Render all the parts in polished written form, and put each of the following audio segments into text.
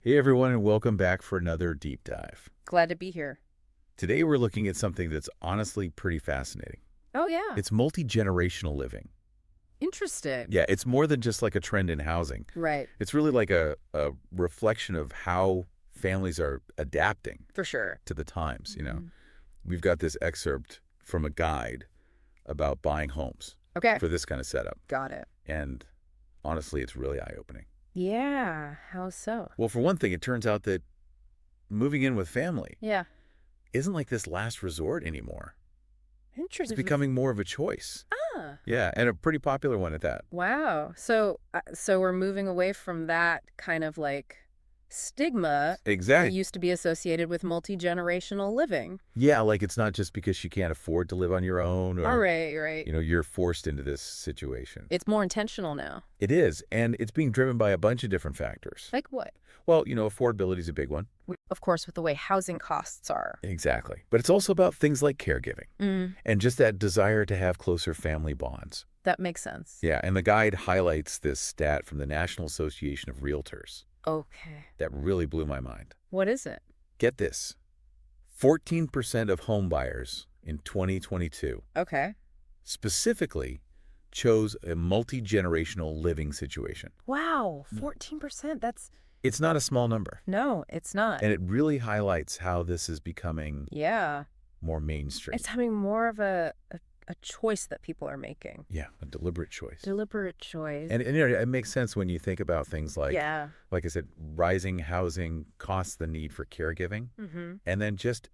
Hey everyone, and welcome back for another deep dive. Glad to be here. Today we're looking at something that's honestly pretty fascinating. Oh, yeah. It's multi-generational living. Interesting. Yeah, it's more than just like a trend in housing. Right. It's really like a reflection of how families are adapting For sure. to the times, Mhm. We've got this excerpt from a guide about buying homes Okay. for this kind of setup. Got it. And honestly, it's really eye-opening. Yeah. How so? Well, for one thing, it turns out that moving in with family Yeah. isn't like this last resort anymore. It's Interesting. becoming more of a choice. Ah. Yeah, and a pretty popular one at that. Wow. So we're moving away from that kind of like stigma that Exactly. used to be associated with multi-generational living. Yeah, like it's not just because you can't afford to live on your own All or, right, right. you're forced into this situation. It's more intentional now. It is, and it's being driven by a bunch of different factors. Like what? Well, affordability is a big one. Of course, with the way housing costs are. Exactly. But it's also about things like caregiving and just that desire to have closer family bonds. That makes sense. Yeah, and the guide highlights this stat from the National Association of Realtors Okay. that really blew my mind. What is it? Get this. 14% of home buyers in 2022 Okay. specifically chose a multi-generational living situation. Wow. 14%. It's not a small number, No, it's not. and it really highlights how this is becoming Yeah. more mainstream. It's having more of a choice that people are making. Yeah, a deliberate choice. Deliberate choice. And it makes sense when you think about things like, Yeah. like I said, rising housing costs the need for caregiving, Mm-hmm. and then just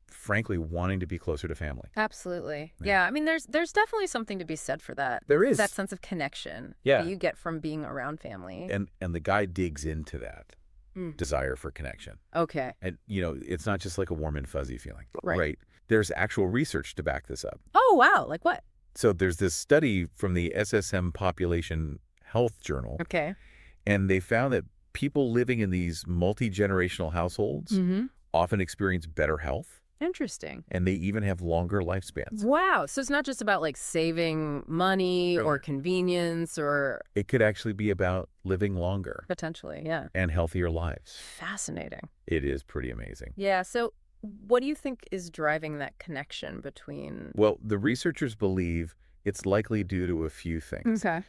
frankly wanting to be closer to family. Absolutely. Yeah. Yeah. I mean, there's definitely something to be said for that. There is. That sense of connection Yeah. that you get from being around family. And the guy digs into that Mm. desire for connection. Okay. And, it's not just like a warm and fuzzy feeling. Right. There's actual research to back this up. Oh, wow. Like what? So there's this study from the SSM Population Health Journal, Okay. and they found that people living in these multi-generational households Mm-hmm. often experience better health, Interesting. and they even have longer lifespans. Wow. So it's not just about like saving money or Right. convenience or It could actually be about living longer potentially. Yeah. and healthier lives. Fascinating. It is pretty amazing. Yeah. So what do you think is driving that connection between? Well, the researchers believe it's likely due to a few things. Okay.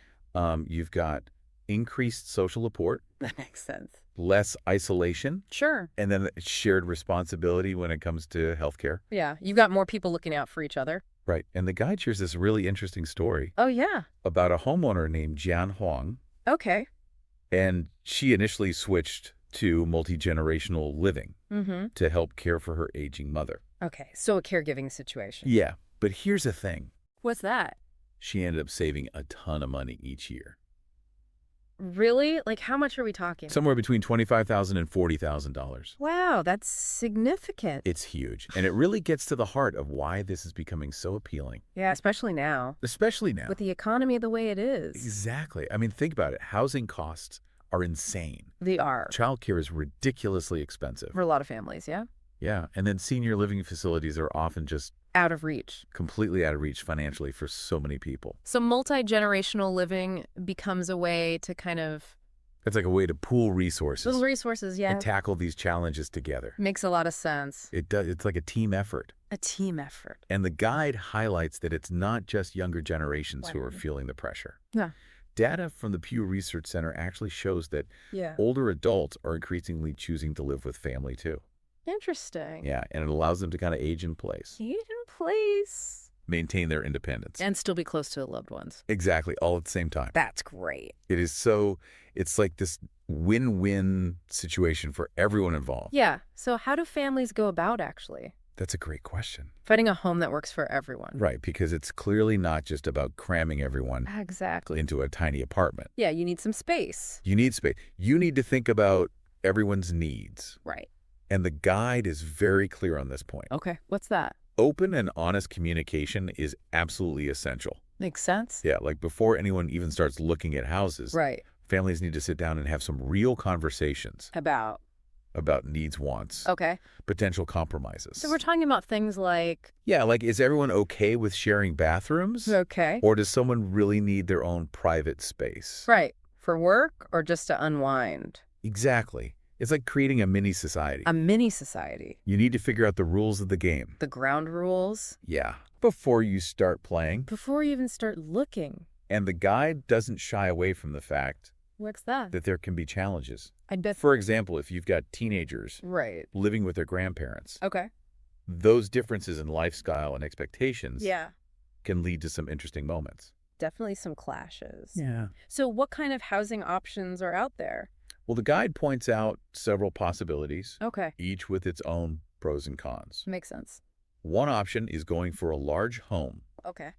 You've got increased social support, That makes sense. less isolation, Sure. and then shared responsibility when it comes to healthcare. Yeah. You've got more people looking out for each other. Right. And the guide shares this really interesting story Oh, yeah. about a homeowner named Jian Huang, Okay. and she initially switched to multi-generational living Mm-hmm. to help care for her aging mother. Okay. So a caregiving situation. Yeah, but here's the thing. What's that? She ended up saving a ton of money each year. Really? Like how much are we talking? Somewhere between $25,000 and $40,000. Wow, that's significant. It's huge, and it really gets to the heart of why this is becoming so appealing, Yeah, especially now especially now. with the economy the way it is. Exactly. I mean, think about it. Housing costs are insane. They are Childcare is ridiculously expensive. for a lot of families, yeah? Yeah, and then senior living facilities are often just Out of reach. completely out of reach financially for so many people. So multi-generational living becomes a way to kind of It's like a way to pool resources little resources, yeah. and tackle these challenges together. Makes a lot of sense. It does. It's like a team effort. A team effort. And the guide highlights that it's not just younger generations who are Right. feeling the pressure. Yeah. Data from the Pew Research Center actually shows that Yeah. older adults are increasingly choosing to live with family too. Interesting. Yeah, and it allows them to kind of age in place, Age in place. maintain their independence. And still be close to the loved ones. Exactly, all at the same time. That's great. It's like this win-win situation for everyone involved. Yeah. So how do families go about actually That's a great question. finding a home that works for everyone? Right, because it's clearly not just about cramming everyone Exactly. into a tiny apartment. Yeah, you need some space. You need space. You need to think about everyone's needs. Right. And the guide is very clear on this point. Okay. What's that? Open and honest communication is absolutely essential. Makes sense. Yeah, like before anyone even starts looking at houses, Right. families need to sit down and have some real conversations About. about needs, wants, Okay. potential compromises. So we're talking about things like. Yeah, like is everyone okay with sharing bathrooms? Okay. Or does someone really need their own private space? Right. For work or just to unwind? Exactly. It's like creating a mini society. A mini society. You need to figure out the rules of the game. The ground rules. Yeah. Before you start playing. Before you even start looking. And the guide doesn't shy away from the fact What's that? that there can be challenges. I bet. For example, if you've got teenagers Right. living with their grandparents, Okay. those differences in lifestyle and expectations Yeah. can lead to some interesting moments. Definitely some clashes. Yeah. So what kind of housing options are out there? Well, the guide points out several possibilities, Okay. each with its own pros and cons. Makes sense. One option is going for a large home Okay.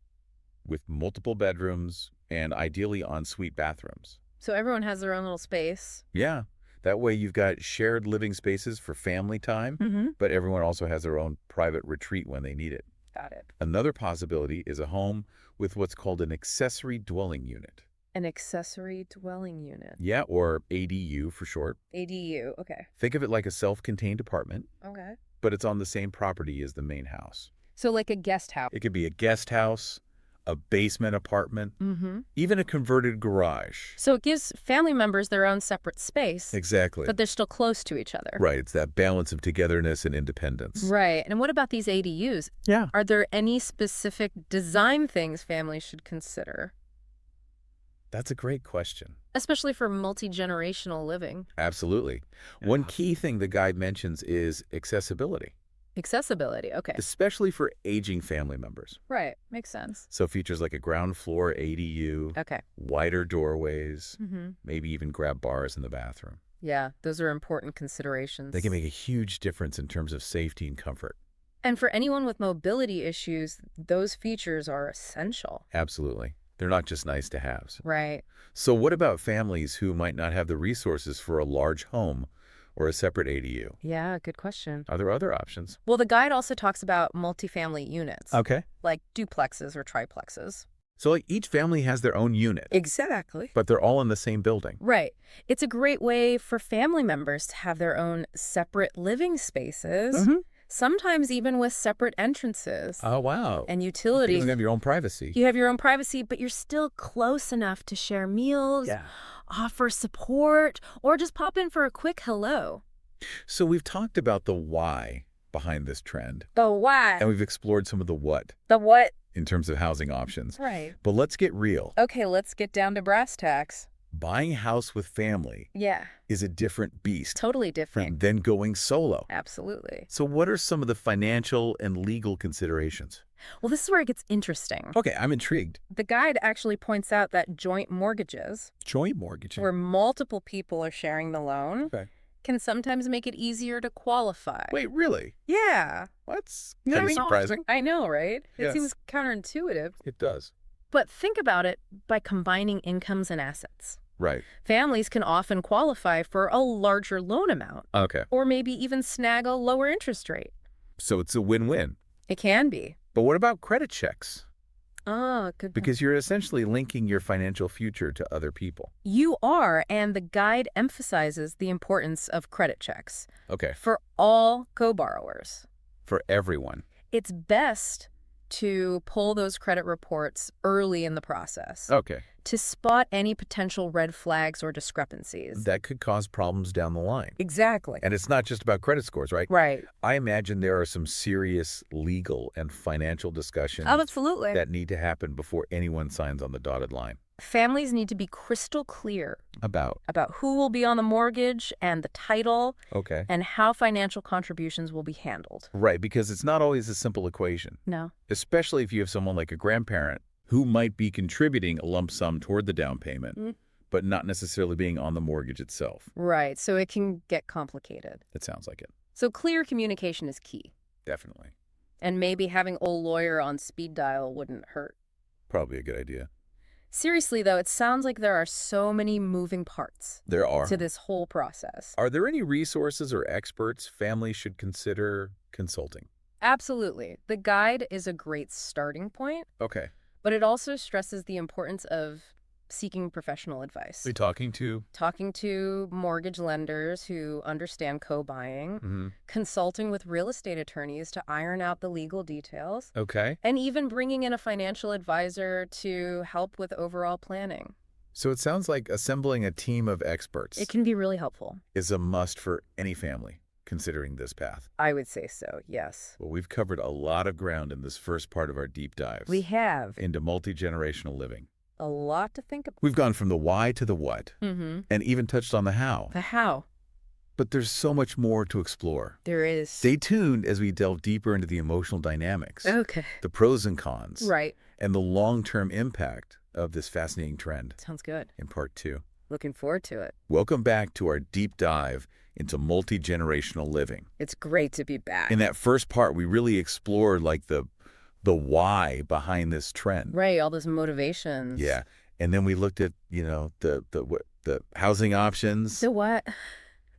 with multiple bedrooms and ideally ensuite bathrooms. So everyone has their own little space. Yeah, that way you've got shared living spaces for family time, Mm-hmm. but everyone also has their own private retreat when they need it. Got it. Another possibility is a home with what's called an accessory dwelling unit. An accessory dwelling unit. Yeah, or ADU for short. ADU. Okay. Think of it like a self-contained apartment, Okay. but it's on the same property as the main house. So like a guest house. It could be a guest house, a basement apartment, Mm-hmm. even a converted garage. So it gives family members their own separate space, Exactly. but they're still close to each other. Right, it's that balance of togetherness and independence. Right. And what about these ADUs? Yeah. Are there any specific design things families should consider, That's a great question. especially for multi-generational living? Absolutely. One key thing the guide mentions is accessibility, Accessibility. Okay. especially for aging family members. Right. Makes sense. So features like a ground floor ADU, Okay. wider doorways, Mm-hmm. maybe even grab bars in the bathroom. Yeah, those are important considerations. They can make a huge difference in terms of safety and comfort. And for anyone with mobility issues, those features are essential. Absolutely. They're not just nice to haves. Right. So what about families who might not have the resources for a large home or a separate ADU? Yeah, good question. Are there other options? Well, the guide also talks about multifamily units, Okay. like duplexes or triplexes. So like each family has their own unit, Exactly. but they're all in the same building. Right. It's a great way for family members to have their own separate living spaces, sometimes even with separate entrances Oh, wow. and You utilities. don't have your own privacy. You have your own privacy, but you're still close enough to share meals, offer support, or just pop in for a quick hello. So we've talked about the why behind this trend, The what? and we've explored some of the what The what? in terms of housing options. Right. But let's get real. Okay, let's get down to brass tacks. Buying a house with family Yeah, is a different beast totally different. than going solo. Absolutely. So what are some of the financial and legal considerations? Well, this is where it gets interesting. Okay, I'm intrigued. The guide actually points out that joint mortgages, Joint mortgaging. where multiple people are sharing the loan, Okay. can sometimes make it easier to qualify. Wait, really? Yeah. That's You know kind what of I mean? surprising. I know, right? It Yes. seems counterintuitive. It does. But think about it by combining incomes and assets. Right. Families can often qualify for a larger loan amount, Okay. or maybe even snag a lower interest rate. So it's a win-win. It can be. But what about credit checks? Ah, good point. Because you're essentially linking your financial future to other people. You are, and the guide emphasizes the importance of credit checks Okay. for all co-borrowers. For everyone. It's best to pull those credit reports early in the process Okay. to spot any potential red flags or discrepancies. That could cause problems down the line. Exactly. And it's not just about credit scores, right? Right. I imagine there are some serious legal and financial discussions Absolutely. that need to happen before anyone signs on the dotted line. Families need to be crystal clear About. about who will be on the mortgage and the title Okay. and how financial contributions will be handled. Right, because it's not always a simple equation, No. especially if you have someone like a grandparent who might be contributing a lump sum toward the down payment, but not necessarily being on the mortgage itself. Right. So it can get complicated. It sounds like it. So clear communication is key. Definitely. And maybe having old lawyer on speed dial wouldn't hurt. Probably a good idea. Seriously, though, it sounds like there are so many moving parts There are. to this whole process. Are there any resources or experts families should consider consulting? Absolutely. The guide is a great starting point, Okay. but it also stresses the importance of seeking professional advice. Are you talking to? Talking to mortgage lenders who understand co-buying, consulting with real estate attorneys to iron out the legal details, Okay. and even bringing in a financial advisor to help with overall planning. So it sounds like assembling a team of experts It can be really helpful. is a must for any family considering this path. I would say so, yes. Well, we've covered a lot of ground in this first part of our deep dives We have into multi-generational living. a lot to think about. We've gone from the why to the what, Mm-hmm. and even touched on the how. The how. But there's so much more to explore. There is. Stay tuned as we delve deeper into the emotional dynamics, Okay. the pros and cons, Right. and the long-term impact of this fascinating trend Sounds good. in part 2. Looking forward to it. Welcome back to our deep dive into multi-generational living. It's great to be back. In that first part, we really explored like the why behind this trend. Right, all those motivations. Yeah. And then we looked at, the housing options, So what?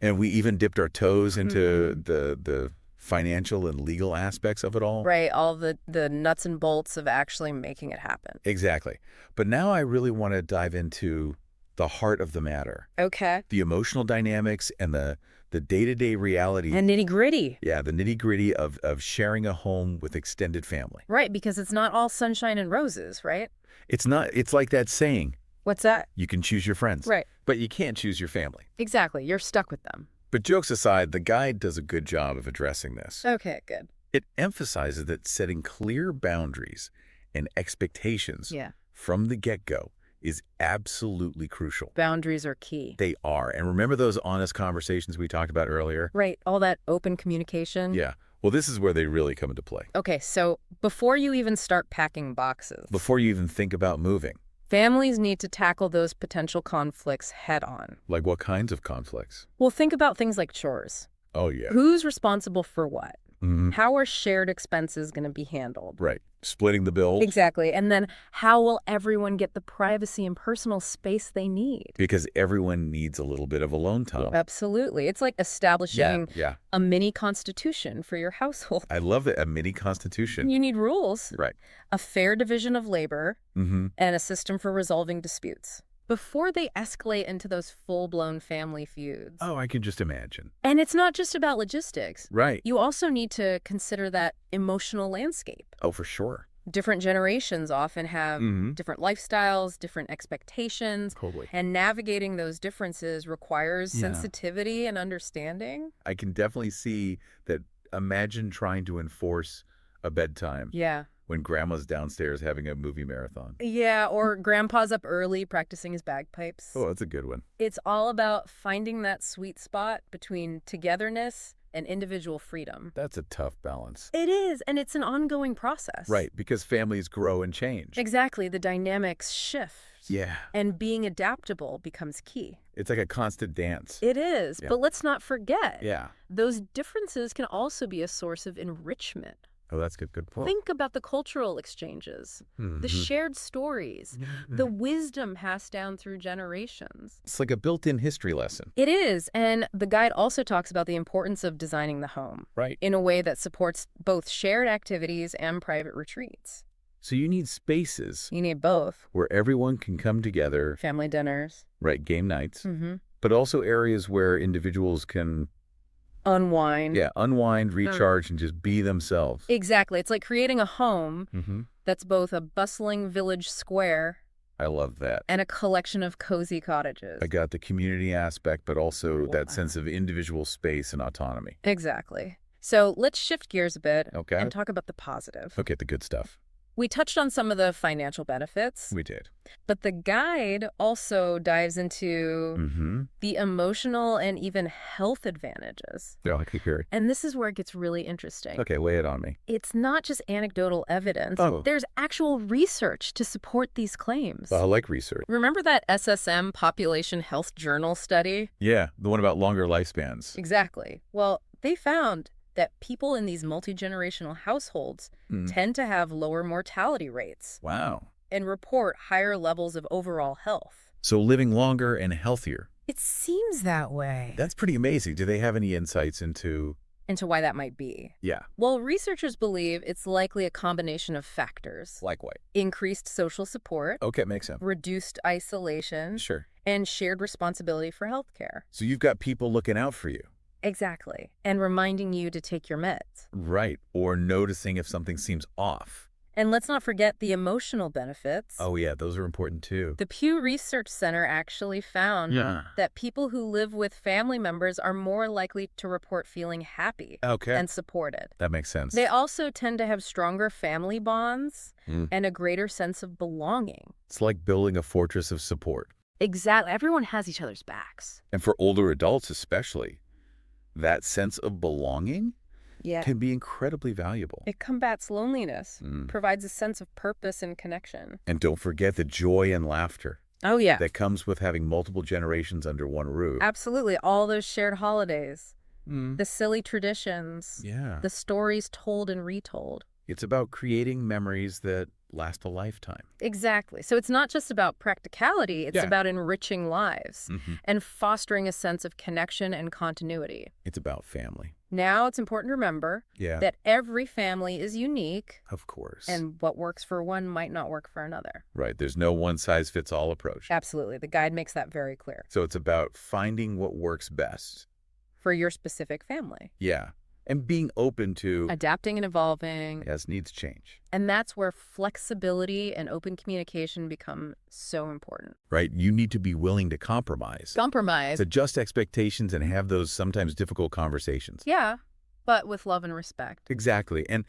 and we even dipped our toes into the financial and legal aspects of it all. Right, all the nuts and bolts of actually making it happen. Exactly. But now I really want to dive into the heart of the matter, Okay. the emotional dynamics and the day-to-day reality. And nitty-gritty. Yeah, the nitty-gritty of sharing a home with extended family. Right, because it's not all sunshine and roses, right? It's like that saying, What's that? you can choose your friends, Right. but you can't choose your family. Exactly. You're stuck with them. But jokes aside, the guide does a good job of addressing this. Okay, good. It emphasizes that setting clear boundaries and expectations Yeah. from the get-go is absolutely crucial. Boundaries are key. They are. And remember those honest conversations we talked about earlier? Right, all that open communication. Yeah. Well, this is where they really come into play. Okay, so before you even start packing boxes, Before you even think about moving, families need to tackle those potential conflicts head on. like what kinds of conflicts? Well, think about things like chores. Oh, yeah. Who's responsible for what? Mhm. How are shared expenses going to be handled? Right. Splitting the bills. Exactly. And then how will everyone get the privacy and personal space they need? Because everyone needs a little bit of alone time. Absolutely. It's like establishing Yeah. a mini constitution for your household. I love it. A mini constitution. You need rules, Right. a fair division of labor, Mm-hmm. and a system for resolving disputes before they escalate into those full-blown family feuds. Oh, I can just imagine. And it's not just about logistics. Right. You also need to consider that emotional landscape. Oh, for sure. Different generations often have Mhm. different lifestyles, different expectations, Totally. and navigating those differences requires Yeah. sensitivity and understanding. I can definitely see that. Imagine trying to enforce a bedtime Yeah. when grandma's downstairs having a movie marathon. Yeah, or grandpa's up early practicing his bagpipes. Oh, that's a good one. It's all about finding that sweet spot between togetherness and individual freedom. That's a tough balance. It is, and it's an ongoing process. Right, because families grow and change. Exactly. The dynamics shift. Yeah. And being adaptable becomes key. It's like a constant dance. It is, Yeah. but let's not forget. Yeah. Those differences can also be a source of enrichment. Oh, that's good. Good point. Think about the cultural exchanges, the Mhm. shared stories, the wisdom passed down through generations. It's like a built-in history lesson. It is, and the guide also talks about the importance of designing the home Right. in a way that supports both shared activities and private retreats. So you need spaces You need both. where everyone can come together, Family dinners. right, game nights, Mm-hmm. but also areas where individuals can, Unwind. unwind, recharge, and just be themselves. Exactly. It's like creating a home Mm-hmm. that's both a bustling village square I love that. and a collection of cozy cottages. I got the community aspect, but also that sense of individual space and autonomy. Exactly. So let's shift gears a bit Okay. and talk about the positive. Okay, the good stuff. We touched on some of the financial benefits, We did. but the guide also dives into Mm-hmm. the emotional and even health advantages. Yeah, I could hear it. And this is where it gets really interesting. Okay, lay it on me. It's not just anecdotal evidence. Oh. There's actual research to support these claims. I like research. Remember that SSM Population Health Journal study? Yeah, the one about longer lifespans. Exactly. Well, they found that people in these multi-generational households tend to have lower mortality rates Wow. and report higher levels of overall health. So living longer and healthier. It seems that way. That's pretty amazing. Do they have any insights into... Into why that might be. Yeah. Well, researchers believe it's likely a combination of factors. Like what? Increased social support, Okay, makes sense. reduced isolation, Sure. and shared responsibility for healthcare. So you've got people looking out for you. Exactly. And reminding you to take your meds. Right. Or noticing if something seems off. And let's not forget the emotional benefits. Oh, yeah, those are important too. The Pew Research Center actually found that people who live with family members are more likely to report feeling happy and supported. That makes sense. They also tend to have stronger family bonds and a greater sense of belonging. It's like building a fortress of support. Exactly. Everyone has each other's backs. And for older adults especially, that sense of belonging can be incredibly valuable. It combats loneliness, provides a sense of purpose and connection. And don't forget the joy and laughter Oh, yeah. that comes with having multiple generations under one roof. Absolutely. All those shared holidays, the silly traditions, Yeah. the stories told and retold. It's about creating memories that last a lifetime. Exactly. So it's not just about practicality, it's about enriching lives and fostering a sense of connection and continuity. It's about family. Now it's important to remember that every family is unique. Of course. And what works for one might not work for another. Right. There's no one-size-fits-all approach. Absolutely. The guide makes that very clear. So it's about finding what works best. For your specific family. Yeah. And being open to adapting and evolving as needs change. And that's where flexibility and open communication become so important. Right? You need to be willing to compromise. To adjust expectations and have those sometimes difficult conversations. Yeah, but with love and respect. Exactly. And,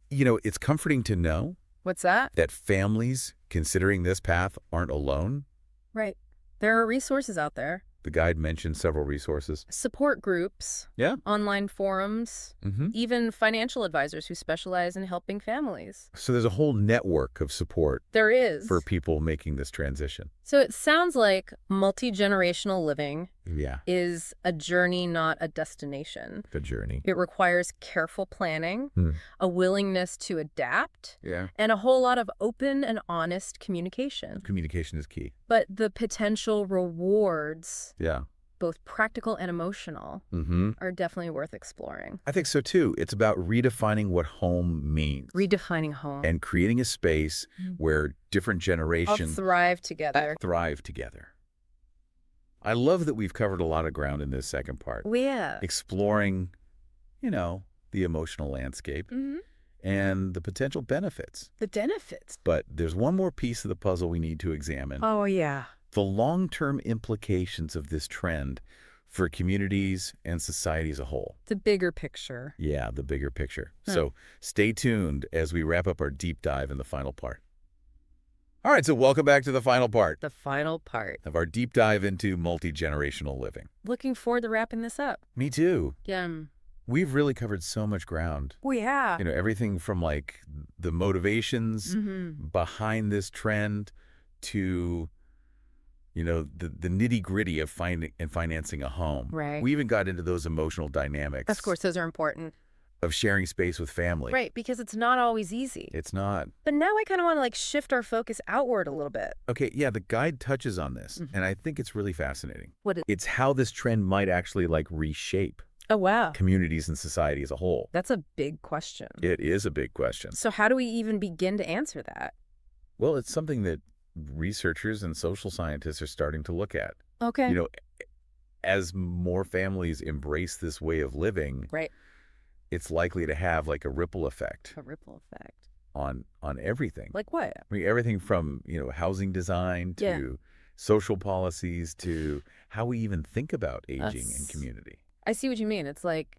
it's comforting to know. What's that? That families considering this path aren't alone. Right. There are resources out there. The guide mentioned several resources. Support groups, online forums, even financial advisors who specialize in helping families. So there's a whole network of support. There is. For people making this transition. So it sounds like multi-generational living Yeah. is a journey, not a destination. The journey. It requires careful planning, a willingness to adapt, Yeah. and a whole lot of open and honest communication. Communication is key. But the potential rewards, Yeah. both practical and emotional, are definitely worth exploring. I think so too. It's about redefining what home means. Redefining home. And creating a space where different generations thrive together. I love that we've covered a lot of ground in this second part. Yeah. Exploring, the emotional landscape and the potential benefits. The benefits. But there's one more piece of the puzzle we need to examine. Oh, yeah. The long-term implications of this trend for communities and society as a whole. The bigger picture. Yeah, the bigger picture. So stay tuned as we wrap up our deep dive in the final part. All right, so welcome back to the final part. The final part. Of our deep dive into multi-generational living. Looking forward to wrapping this up. Me too. Yeah. We've really covered so much ground. We have. Everything from the motivations behind this trend to the nitty-gritty of finding and financing a home. Right. We even got into those emotional dynamics. Of course, those are important. Of sharing space with family. Right, because it's not always easy. It's not. But now I kind of want to shift our focus outward a little bit. Okay, yeah, the guide touches on this, and I think it's really fascinating. What? It's how this trend might actually reshape communities and society as a whole. That's a big question. It is a big question. So how do we even begin to answer that? Well, it's something that researchers and social scientists are starting to look at. Okay. As more families embrace this way of living, it's likely to have a ripple effect. A ripple effect. On everything. Like what? I mean, everything from, housing design to social policies to how we even think about aging in community. I see what you mean. It's like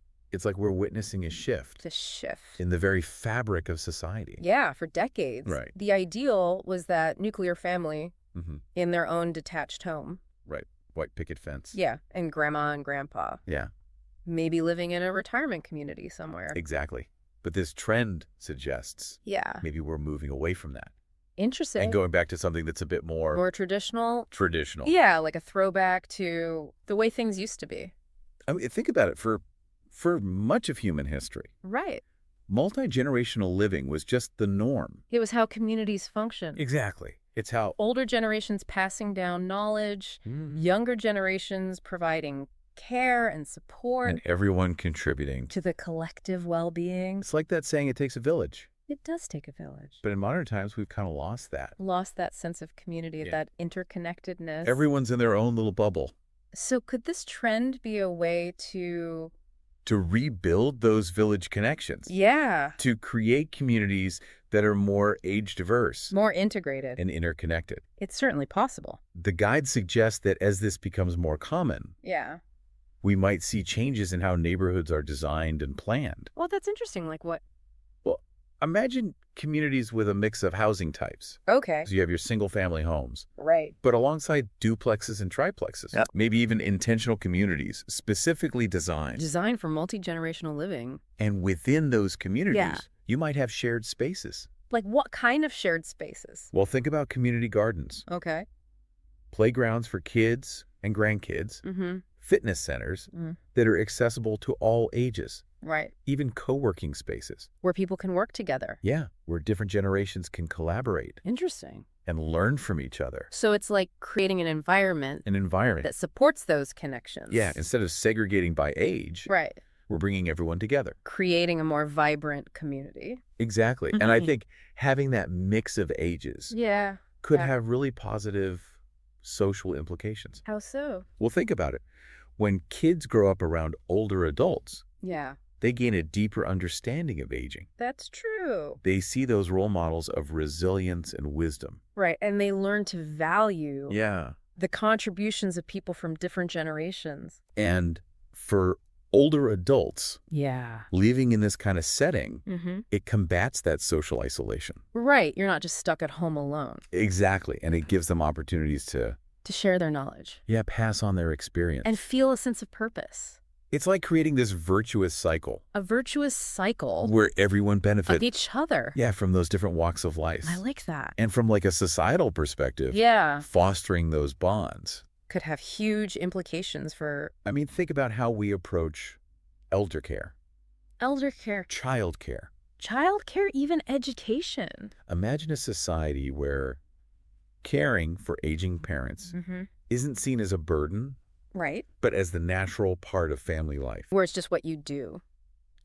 we're witnessing a shift. The shift. In the very fabric of society. Yeah, for decades. Right. The ideal was that nuclear family in their own detached home. Right. White picket fence. Yeah, and grandma and grandpa. Yeah. Maybe living in a retirement community somewhere. Exactly. But this trend suggests maybe we're moving away from that. Interesting. And going back to something that's a bit more traditional. Traditional. Yeah, like a throwback to the way things used to be. I mean, think about it. For much of human history, right, multi-generational living was just the norm. It was how communities functioned. Exactly. It's how older generations passing down knowledge, younger generations providing care and support. And everyone contributing to the collective well-being. It's like that saying, it takes a village. It does take a village. But in modern times, we've kind of lost that. Lost that sense of community, that interconnectedness. Everyone's in their own little bubble. So could this trend be a way to to rebuild those village connections, Yeah. to create communities that are more age-diverse More integrated. and interconnected. It's certainly possible. The guide suggests that as this becomes more common, Yeah. we might see changes in how neighborhoods are designed and planned. Well, that's interesting. Like what? Well, imagine communities with a mix of housing types. Okay. So you have your single-family homes, Right. but alongside duplexes and triplexes. Yep. Maybe even intentional communities specifically designed. Designed for multi-generational living. And within those communities, Yeah. you might have shared spaces. Like what kind of shared spaces? Well, think about community gardens, Okay. playgrounds for kids and grandkids, Mm-hmm. fitness centers Mm. that are accessible to all ages, Right. even co-working spaces. Where people can work together. Yeah, where different generations can collaborate Interesting. and learn from each other. So it's like creating an environment An environment. that supports those connections. Yeah, instead of segregating by age, Right. we're bringing everyone together. Creating a more vibrant community. Exactly. And I Mhm. think having that mix of ages Yeah. could Yeah. have really positive social implications. How so? Well, think about it. When kids grow up around older adults, Yeah. they gain a deeper understanding of aging. That's true. They see those role models of resilience and wisdom. Right. And they learn to value Yeah. the contributions of people from different generations. And for older adults, Yeah. living in this kind of setting, Mm-hmm. it combats that social isolation. Right. You're not just stuck at home alone. Exactly. And it gives them opportunities to, To share their knowledge. pass on their experience. And feel a sense of purpose. It's like creating this virtuous cycle A virtuous cycle where everyone benefits, of each other. from those different walks of life. I like that. And from like a societal perspective, Yeah. fostering those bonds. Could have huge implications for I mean, think about how we approach elder care, elder care, child care. child care, even education. Imagine a society where caring for aging parents Mm-hmm. isn't seen as a burden, Right. but as the natural part of family life, Where it's just what you do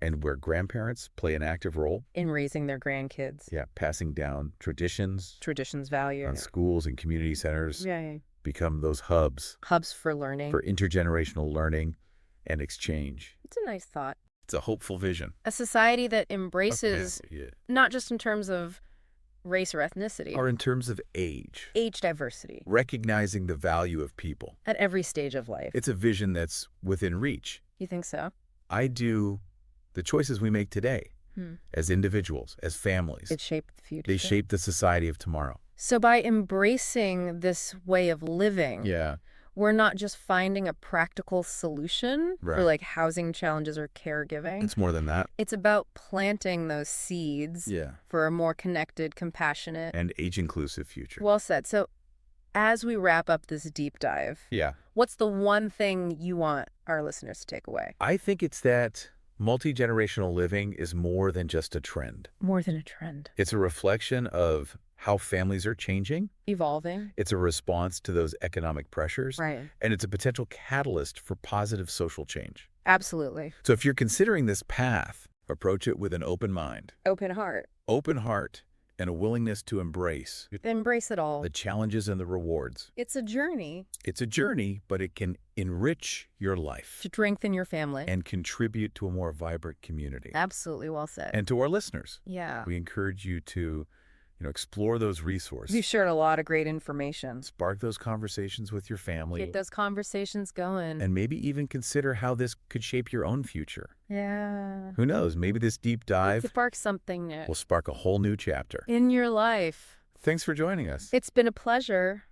and where grandparents play an active role, in raising their grandkids. passing down traditions, Traditions, value. schools and community centers Yeah. become those hubs Hubs for learning. for intergenerational learning and exchange. It's a nice thought. It's a hopeful vision. A society that embraces, Yeah. not just in terms of race or ethnicity, Or in terms of age, age diversity recognizing the value of people. at every stage of life. It's a vision that's within reach. You think so? I do. The choices we make today as individuals, as families, It shaped the future. they shape the society of tomorrow. So by embracing this way of living, Yeah. we're not just finding a practical solution for Right. like housing challenges or caregiving. It's more than that. It's about planting those seeds Yeah. for a more connected, compassionate, And age-inclusive future. well said. So as we wrap up this deep dive, Yeah. what's the one thing you want our listeners to take away? I think it's that multi-generational living is more than just a trend. More than a trend. It's a reflection of how families are changing. Evolving. It's a response to those economic pressures. Right. And it's a potential catalyst for positive social change. Absolutely. So if you're considering this path, approach it with an open mind, Open heart. open heart, and a willingness to embrace Embrace it all. the challenges and the rewards. It's a journey It's a journey, but it can enrich your life to strengthen your family. and contribute to a more vibrant community. Absolutely well said. And to our listeners, Yeah. we encourage you to explore those resources. You've shared a lot of great information. Spark those conversations with your family. Get those conversations going. And maybe even consider how this could shape your own future. Yeah. Who knows? Maybe this deep dive Spark something new will spark a whole new chapter. in your life. Thanks for joining us. It's been a pleasure.